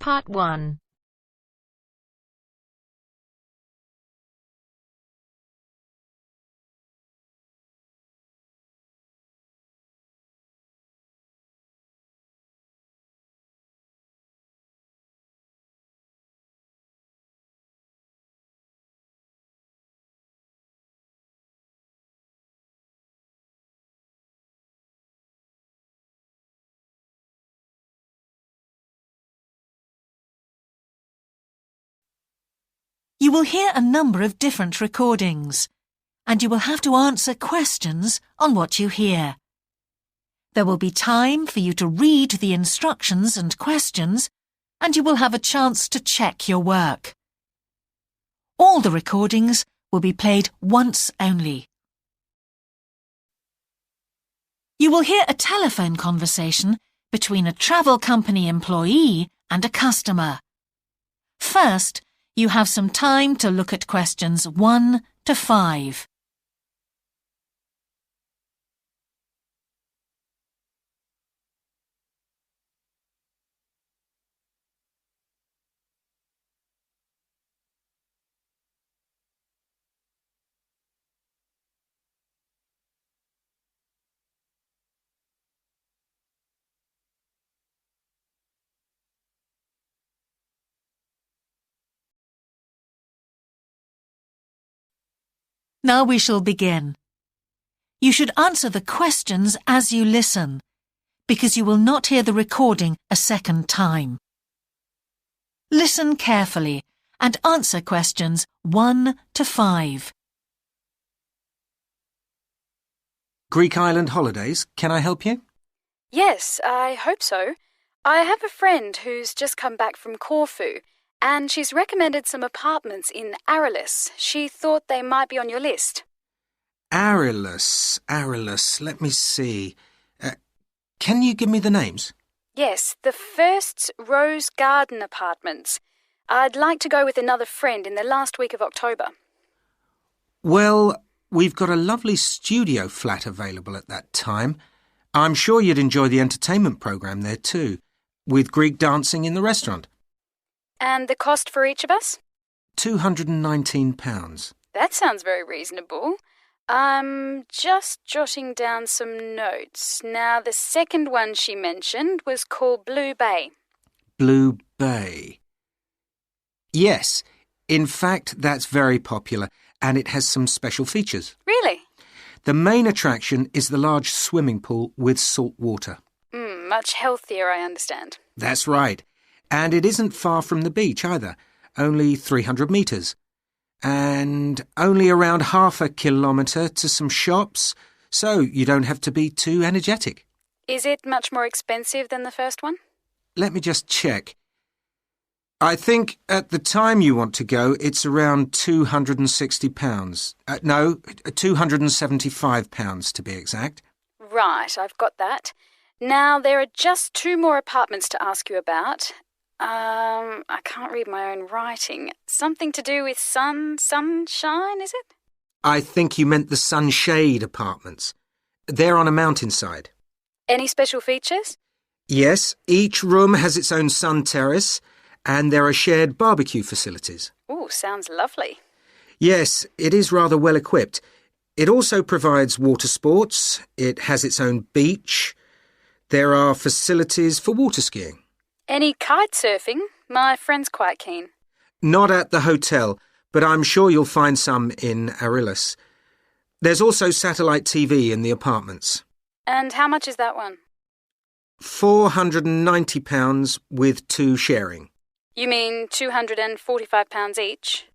Part 1. You will hear a number of different recordings, and you will have to answer questions on what you hear. There will be time for you to read the instructions and questions, and you will have a chance to check your work. All the recordings will be played once only. You will hear a telephone conversation between a travel company employee and a customer. First, you have some time to look at questions 1 to 5. Now we shall begin. You should answer the questions as you listen, because you will not hear the recording a second time. Listen carefully and answer questions 1 to 5. Greek island holidays, can I help you? Yes, I hope so. I have a friend who's just come back from Corfu, and she's recommended some apartments in Arelis. She thought they might be on your list. Arelis, let me see. Can you give me the names? Yes, the first's Rose Garden Apartments. I'd like to go with another friend in the last week of October. Well, we've got a lovely studio flat available at that time. I'm sure you'd enjoy the entertainment programme there too, with Greek dancing in the restaurant. And the cost for each of us? £219. That sounds very reasonable. I'm just jotting down some notes. Now, the second one she mentioned was called Blue Bay. Blue Bay. Yes, in fact, that's very popular, and it has some special features. Really? The main attraction is the large swimming pool with salt water. Much healthier, I understand. That's right. And it isn't far from the beach either, only 300 metres. And only around half a kilometre to some shops, so you don't have to be too energetic. Is it much more expensive than the first one? Let me just check. I think at the time you want to go, it's around £260. No, £275 to be exact. Right, I've got that. Now, there are just 2 more apartments to ask you about. I can't read my own writing. Something to do with sunshine, is it? I think you meant the Sunshade Apartments. They're on a mountainside. Any special features? Yes, each room has its own sun terrace, and there are shared barbecue facilities. Ooh, sounds lovely. Yes, it is rather well equipped. It also provides water sports. It has its own beach. There are facilities for water skiing. Any kite surfing? My friend's quite keen. Not at the hotel, but I'm sure you'll find some in Arelis. There's also satellite TV in the apartments. And how much is that one? £490 with 2 sharing. You mean £245 each?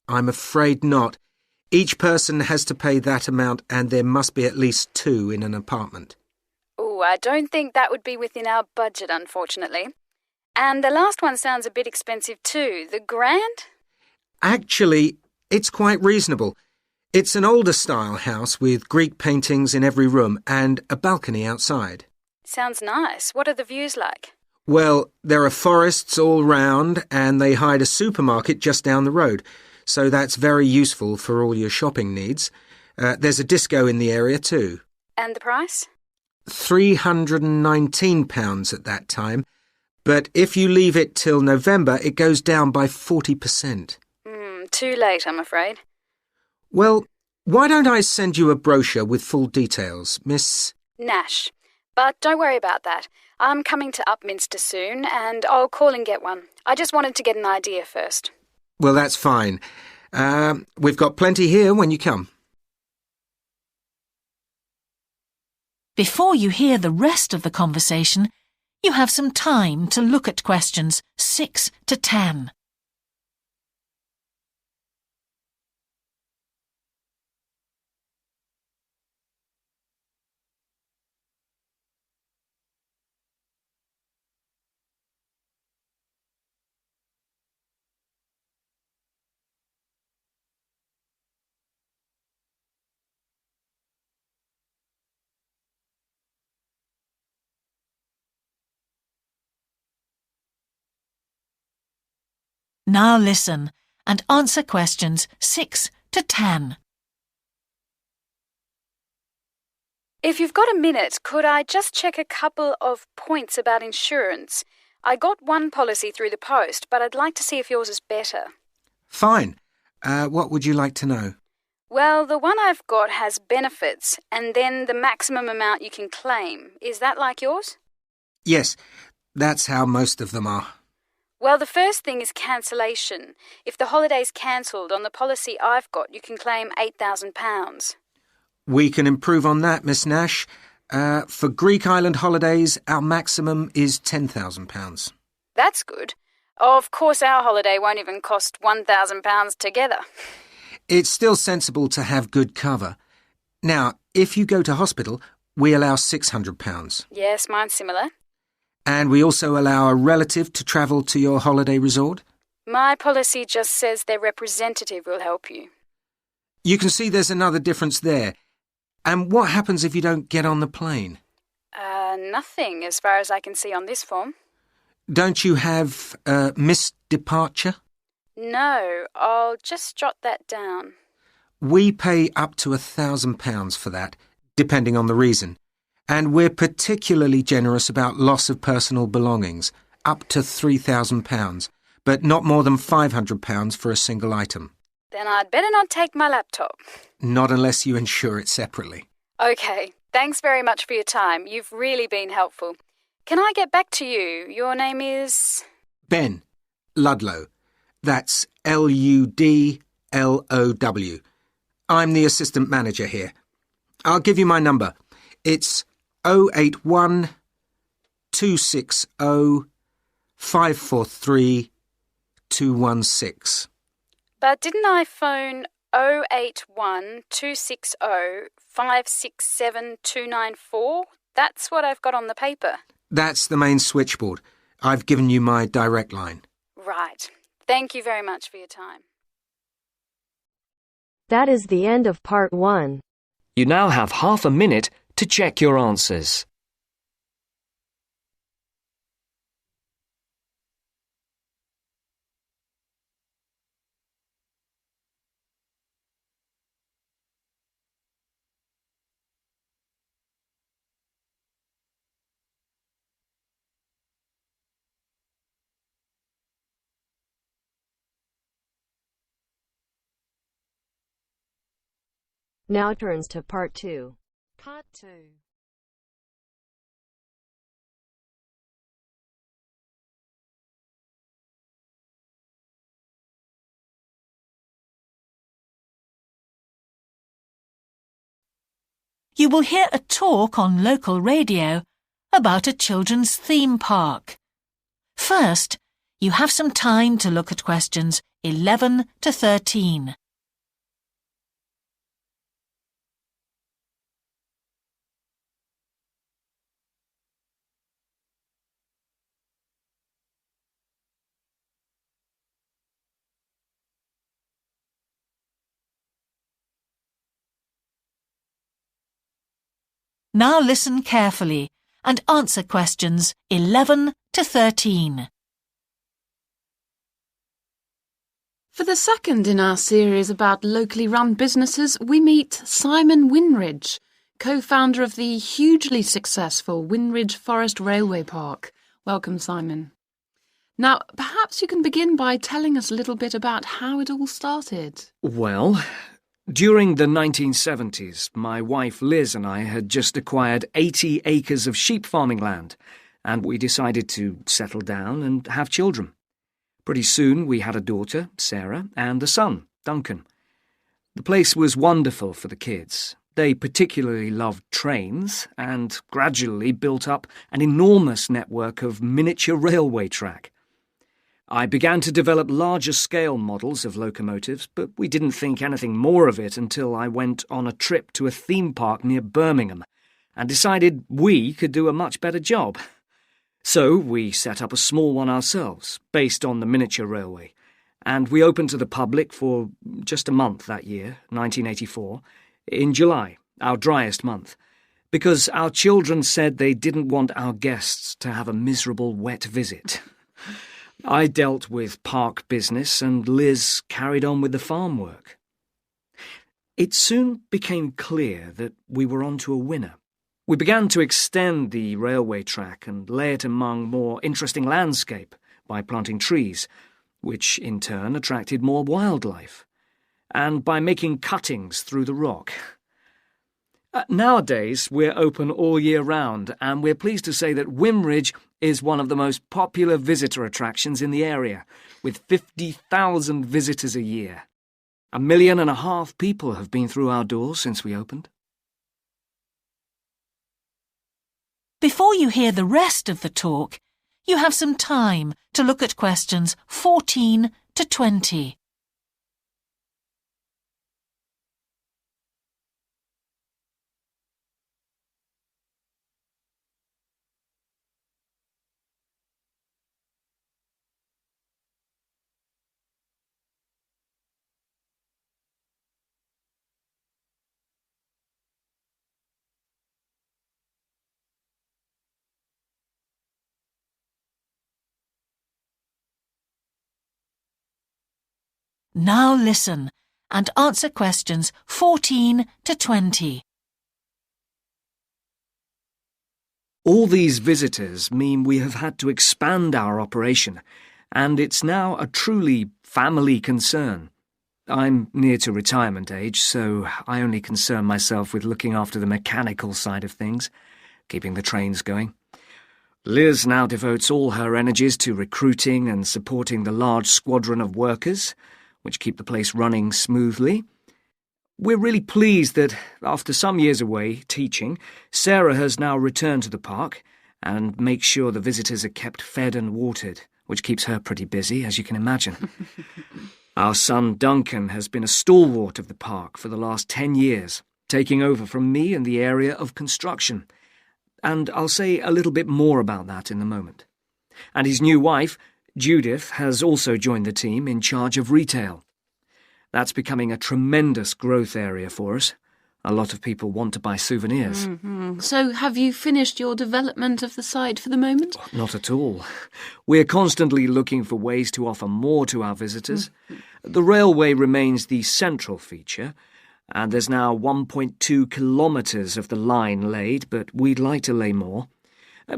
I'm afraid not. Each person has to pay that amount, and there must be at least 2 in an apartment. Ooh, I don't think that would be within our budget, unfortunately. And the last one sounds a bit expensive too. The Grand? Actually, it's quite reasonable. It's an older style house with Greek paintings in every room and a balcony outside. Sounds nice. What are the views like? Well, there are forests all round and they hide a supermarket just down the road, so that's very useful for all your shopping needs. There's a disco in the area too. And the price? £319 at that time, But if you leave it till November, it goes down by 40%. Too late, I'm afraid. Well, why don't I send you a brochure with full details, Miss... Nash. But don't worry about that. I'm coming to Upminster soon, and I'll call and get one. I just wanted to get an idea first. Well, that's fine. We've got plenty here when you come. Before you hear the rest of the conversation, you have some time to look at questions 6 to 10. Now listen and answer questions 6 to 10. If you've got a minute, could I just check a couple of points about insurance? I got one policy through the post, but I'd like to see if yours is better. Fine. What would you like to know? Well, the one I've got has benefits, and then the maximum amount you can claim. Is that like yours? Yes, that's how most of them are. Well, the first thing is cancellation. If the holiday's cancelled on the policy I've got, you can claim £8,000. We can improve on that, Miss Nash. For Greek island holidays, our maximum is £10,000. That's good. Of course, our holiday won't even cost £1,000 together. It's still sensible to have good cover. Now, if you go to hospital, we allow £600. Yes, mine's similar. And we also allow a relative to travel to your holiday resort? My policy just says their representative will help you. You can see there's another difference there. And what happens if you don't get on the plane? Nothing, as far as I can see on this form. Don't you have missed departure? No, I'll just jot that down. We pay up to £1,000 for that, depending on the reason. And we're particularly generous about loss of personal belongings, up to £3,000, but not more than £500 for a single item. Then I'd better not take my laptop. Not unless you insure it separately. OK, thanks very much for your time. You've really been helpful. Can I get back to you? Your name is... Ben Ludlow. That's Ludlow. I'm the assistant manager here. I'll give you my number. It's 081 260 543 216. But didn't I phone 081 260 567 294? That's what I've got on the paper. That's the main switchboard. I've given you my direct line. Right. Thank you very much for your time. That is the end of part 1. You now have half a minute to check your answers. Now turns to part 2. Part 2. You will hear a talk on local radio about a children's theme park. First, you have some time to look at questions 11 to 13. Now listen carefully and answer questions 11 to 13. For the second in our series about locally run businesses, we meet Simon Winridge, co-founder of the hugely successful Winridge Forest Railway Park. Welcome, Simon. Now, perhaps you can begin by telling us a little bit about how it all started. Well, during the 1970s, my wife Liz and I had just acquired 80 acres of sheep farming land, and we decided to settle down and have children. Pretty soon we had a daughter, Sarah, and a son, Duncan. The place was wonderful for the kids. They particularly loved trains and gradually built up an enormous network of miniature railway track. I began to develop larger-scale models of locomotives, but we didn't think anything more of it until I went on a trip to a theme park near Birmingham and decided we could do a much better job. So we set up a small one ourselves, based on the miniature railway, and we opened to the public for just a month that year, 1984, in July, our driest month, because our children said they didn't want our guests to have a miserable wet visit. I dealt with park business and Liz carried on with the farm work. It soon became clear that we were onto a winner. We began to extend the railway track and lay it among more interesting landscape by planting trees, which in turn attracted more wildlife, and by making cuttings through the rock. Nowadays, we're open all year round, and we're pleased to say that Wimridge is one of the most popular visitor attractions in the area, with 50,000 visitors a year. 1.5 million people have been through our doors since we opened. Before you hear the rest of the talk, you have some time to look at questions 14 to 20. Now listen and answer questions 14 to 20. All these visitors mean we have had to expand our operation, and it's now a truly family concern. I'm near to retirement age, so I only concern myself with looking after the mechanical side of things, keeping the trains going. Liz now devotes all her energies to recruiting and supporting the large squadron of workers, which keep the place running smoothly. We're really pleased that, after some years away teaching, Sarah has now returned to the park and makes sure the visitors are kept fed and watered, which keeps her pretty busy, as you can imagine. Our son Duncan has been a stalwart of the park for the last 10 years, taking over from me in the area of construction. And I'll say a little bit more about that in a moment. And his new wife, Judith, has also joined the team in charge of retail. That's becoming a tremendous growth area for us. A lot of people want to buy souvenirs. So have you finished your development of the site for the moment? Not at all. We're constantly looking for ways to offer more to our visitors. The railway remains the central feature, and there's now 1.2 kilometres of the line laid, but we'd like to lay more.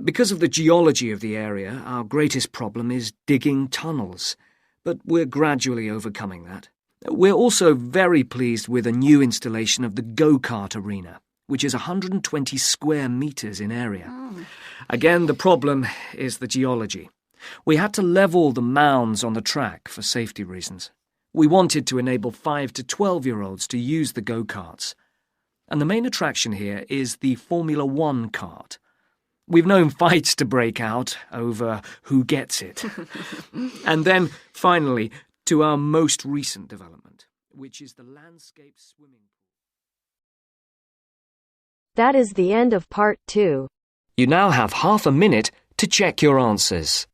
Because of the geology of the area, our greatest problem is digging tunnels, but we're gradually overcoming that. We're also very pleased with a new installation of the go-kart arena, which is 120 square metres in area. Again, the problem is the geology. We had to level the mounds on the track for safety reasons. We wanted to enable 5 to 12-year-olds to use the go-karts. And the main attraction here is the Formula One kart. We've known fights to break out over who gets it. And then, finally, to our most recent development, which is the landscape swimming pool. That is the end of part 2. You now have half a minute to check your answers.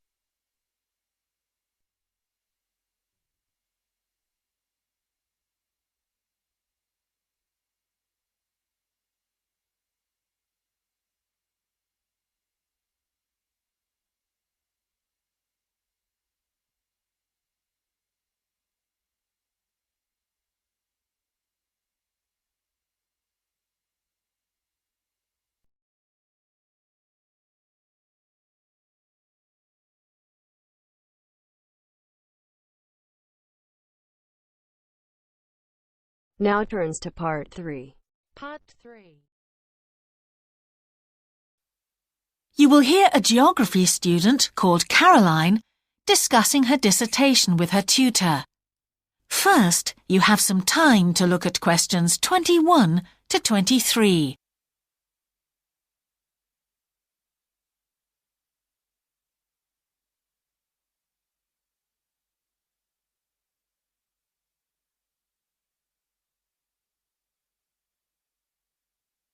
Now turns to part 3. Part 3. You will hear a geography student called Caroline discussing her dissertation with her tutor. First, you have some time to look at questions 21 to 23.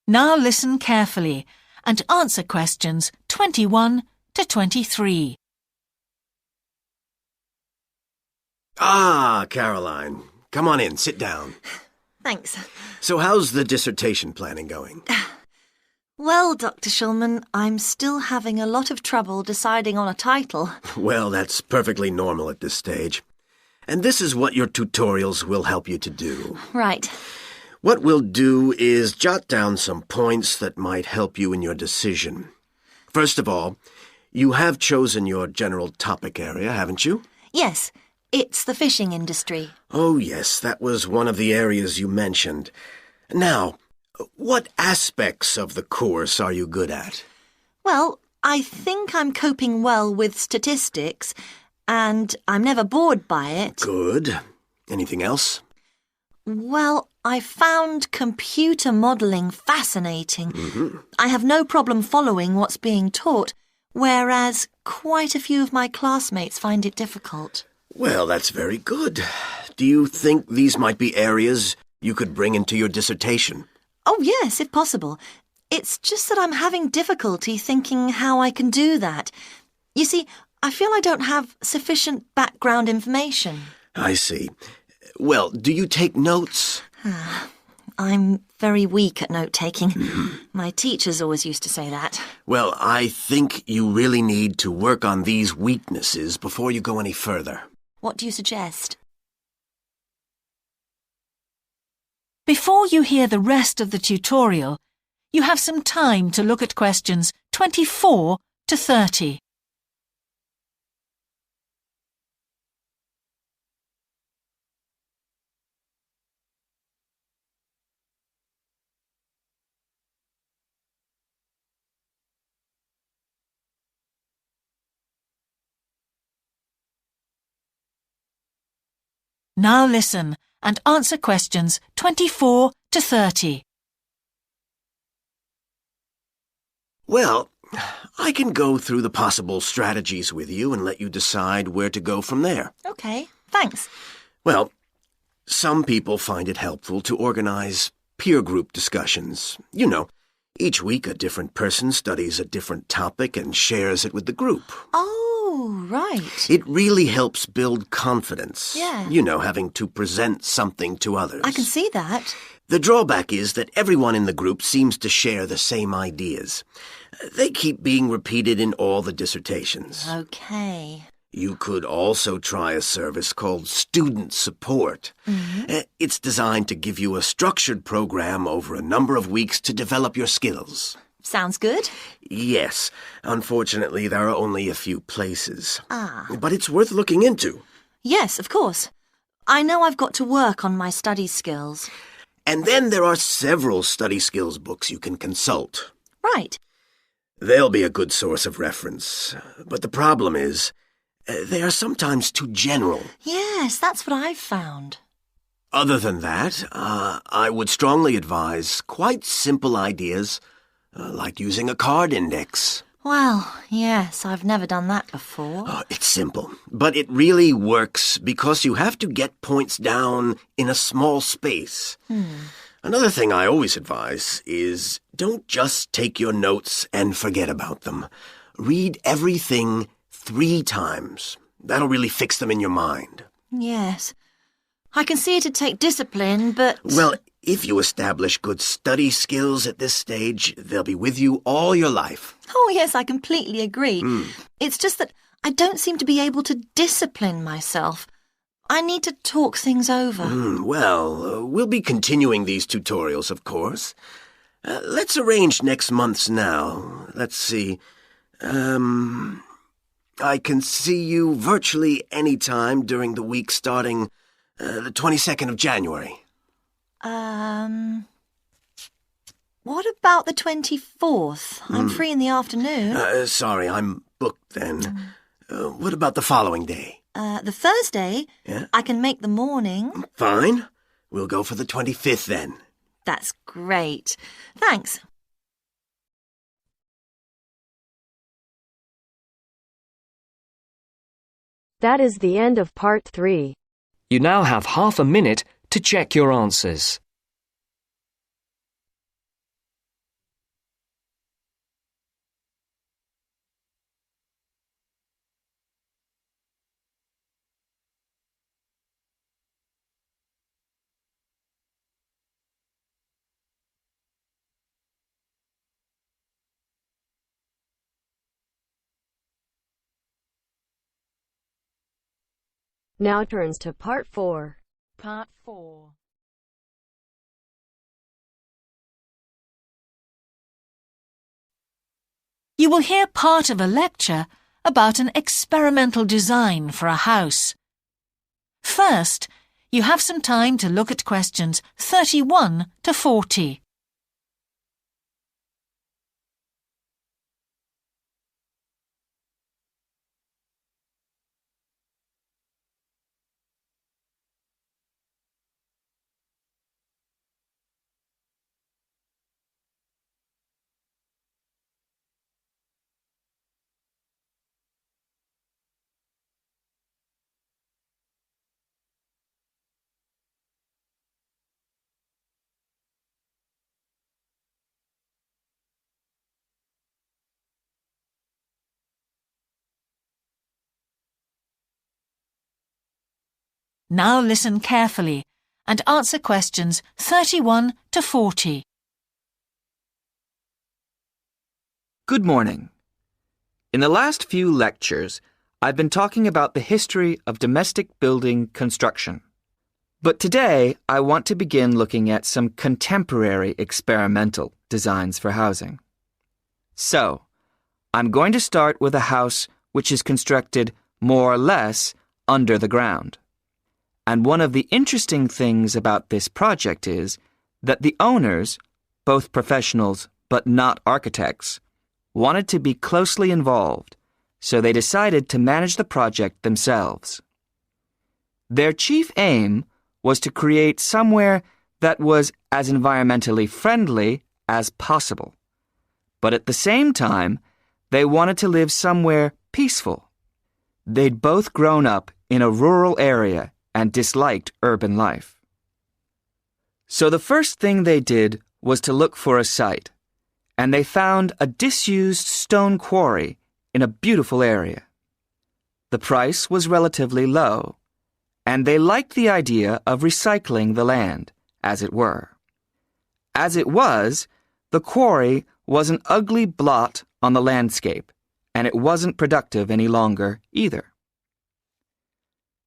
Now listen carefully and answer questions 21 to 23. Ah, Caroline. Come on in, sit down. Thanks. So how's the dissertation planning going? Well, Dr. Shulman, I'm still having a lot of trouble deciding on a title. Well, that's perfectly normal at this stage. And this is what your tutorials will help you to do. Right. What we'll do is jot down some points that might help you in your decision. First of all, you have chosen your general topic area, haven't you? Yes, it's the fishing industry. Oh, yes, that was one of the areas you mentioned. Now, what aspects of the course are you good at? Well, I think I'm coping well with statistics, and I'm never bored by it. Good. Anything else? Well, I found computer modelling fascinating. I have no problem following what's being taught, whereas quite a few of my classmates find it difficult. Well, that's very good. Do you think these might be areas you could bring into your dissertation? Oh, yes, if possible. It's just that I'm having difficulty thinking how I can do that. You see, I feel I don't have sufficient background information. I see. Well, do you take notes? I'm very weak at note-taking. My teachers always used to say that. Well, I think you really need to work on these weaknesses before you go any further. What do you suggest? Before you hear the rest of the tutorial, you have some time to look at questions 24 to 30. Now listen and answer questions 24 to 30. Well, I can go through the possible strategies with you and let you decide where to go from there. Okay, thanks. Well, some people find it helpful to organize peer group discussions. You know, each week a different person studies a different topic and shares it with the group. Oh, right. It really helps build confidence. Yeah. You know, having to present something to others. I can see that. The drawback is that everyone in the group seems to share the same ideas. They keep being repeated in all the dissertations. Okay. You could also try a service called Student Support. It's designed to give you a structured program over a number of weeks to develop your skills. Sounds good. Yes. Unfortunately, there are only a few places. Ah. But it's worth looking into. Yes, of course. I know I've got to work on my study skills. And then there are several study skills books you can consult. Right. They'll be a good source of reference. But the problem is, they are sometimes too general. Yes, that's what I've found. Other than that, I would strongly advise quite simple ideas, like using a card index. Well, yes, I've never done that before. It's simple, but it really works because you have to get points down in a small space. Another thing I always advise is don't just take your notes and forget about them. Read everything 3 times. That'll really fix them in your mind. Yes. I can see it'd take discipline, but... Well, if you establish good study skills at this stage, they'll be with you all your life. Oh, yes, I completely agree. It's just that I don't seem to be able to discipline myself. I need to talk things over. We'll be continuing these tutorials, of course. Let's arrange next month's now. Let's see. I can see you virtually any time during the week starting the 22nd of January. What about the 24th? I'm free in the afternoon. Sorry, I'm booked then. What about the following day? The Thursday? Yeah? I can make the morning. Fine. We'll go for the 25th then. That's great. Thanks. That is the end of part 3. You now have half a minute to check your answers. Now turns to part 4. Part 4. You will hear part of a lecture about an experimental design for a house. First, you have some time to look at questions 31 to 40. Now listen carefully and answer questions 31 to 40. Good morning. In the last few lectures, I've been talking about the history of domestic building construction. But today, I want to begin looking at some contemporary experimental designs for housing. So, I'm going to start with a house which is constructed more or less under the ground. And one of the interesting things about this project is that the owners, both professionals but not architects, wanted to be closely involved, so they decided to manage the project themselves. Their chief aim was to create somewhere that was as environmentally friendly as possible. But at the same time, they wanted to live somewhere peaceful. They'd both grown up in a rural area and disliked urban life. So the first thing they did was to look for a site, and they found a disused stone quarry in a beautiful area. The price was relatively low, and they liked the idea of recycling the land, as it were. As it was, the quarry was an ugly blot on the landscape, and it wasn't productive any longer either.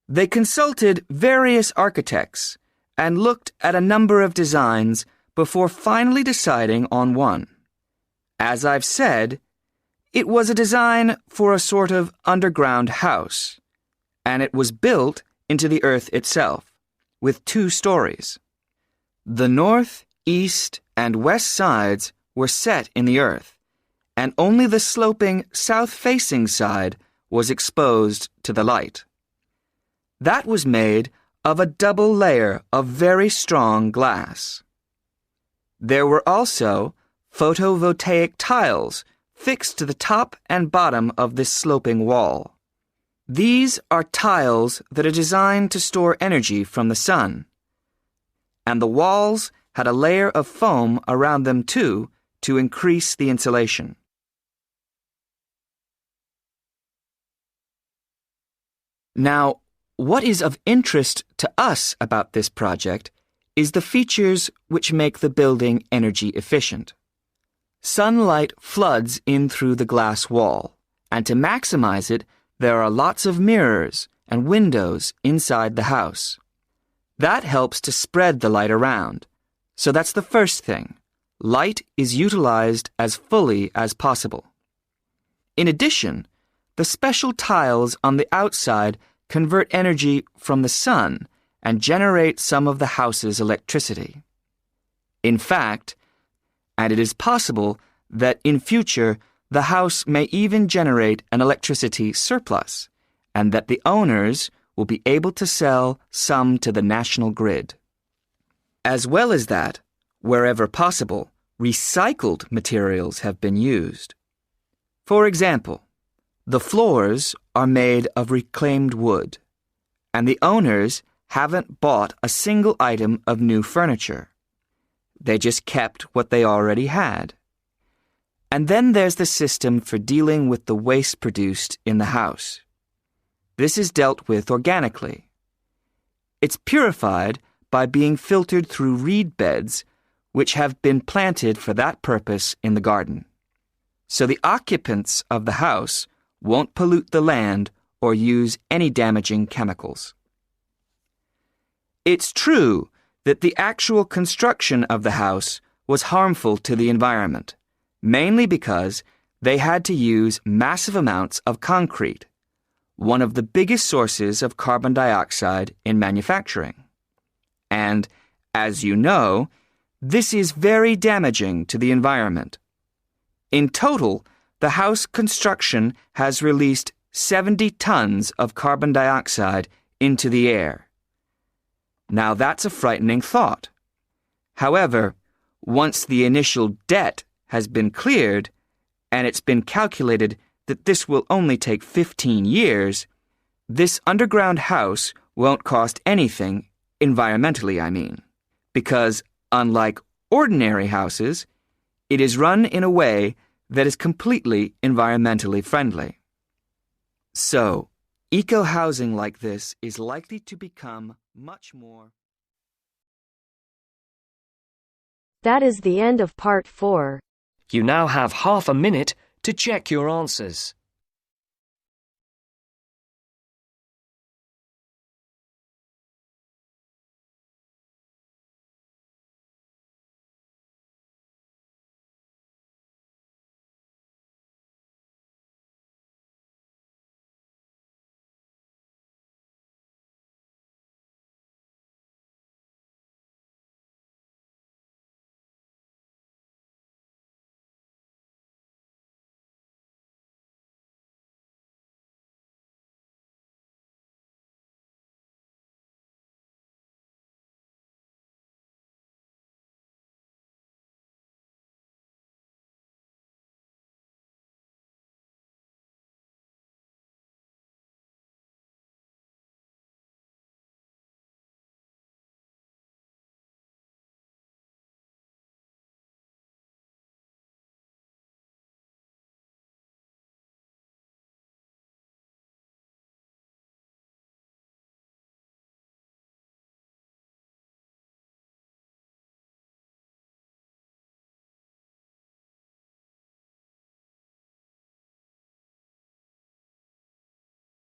They consulted various architects and looked at a number of designs before finally deciding on one. As I've said, it was a design for a sort of underground house, and it was built into the earth itself, with 2 stories. The north, east, and west sides were set in the earth, and only the sloping south-facing side was exposed to the light. That was made of a double layer of very strong glass. There were also photovoltaic tiles fixed to the top and bottom of this sloping wall. These are tiles that are designed to store energy from the sun. And the walls had a layer of foam around them too to increase the insulation. Now, what is of interest to us about this project is the features which make the building energy efficient. Sunlight floods in through the glass wall, and to maximize it, there are lots of mirrors and windows inside the house. That helps to spread the light around. So that's the first thing. Light is utilized as fully as possible. In addition, the special tiles on the outside convert energy from the sun and generate some of the house's electricity. In fact, and it is possible that in future the house may even generate an electricity surplus, and that the owners will be able to sell some to the national grid. As well as that, wherever possible, recycled materials have been used. For example, the floors are made of reclaimed wood, and the owners haven't bought a single item of new furniture. They just kept what they already had. And then there's the system for dealing with the waste produced in the house. This is dealt with organically. It's purified by being filtered through reed beds which have been planted for that purpose in the garden. So the occupants of the house won't pollute the land or use any damaging chemicals. It's true that the actual construction of the house was harmful to the environment, mainly because they had to use massive amounts of concrete, one of the biggest sources of carbon dioxide in manufacturing. And, as you know, this is very damaging to the environment. In total, the house construction has released 70 tons of carbon dioxide into the air. Now that's a frightening thought. However, once the initial debt has been cleared, and it's been calculated that this will only take 15 years, this underground house won't cost anything, environmentally I mean, because unlike ordinary houses, it is run in a way that is completely environmentally friendly. So, eco-housing like this is likely to become much more. That is the end of part 4. You now have half a minute to check your answers.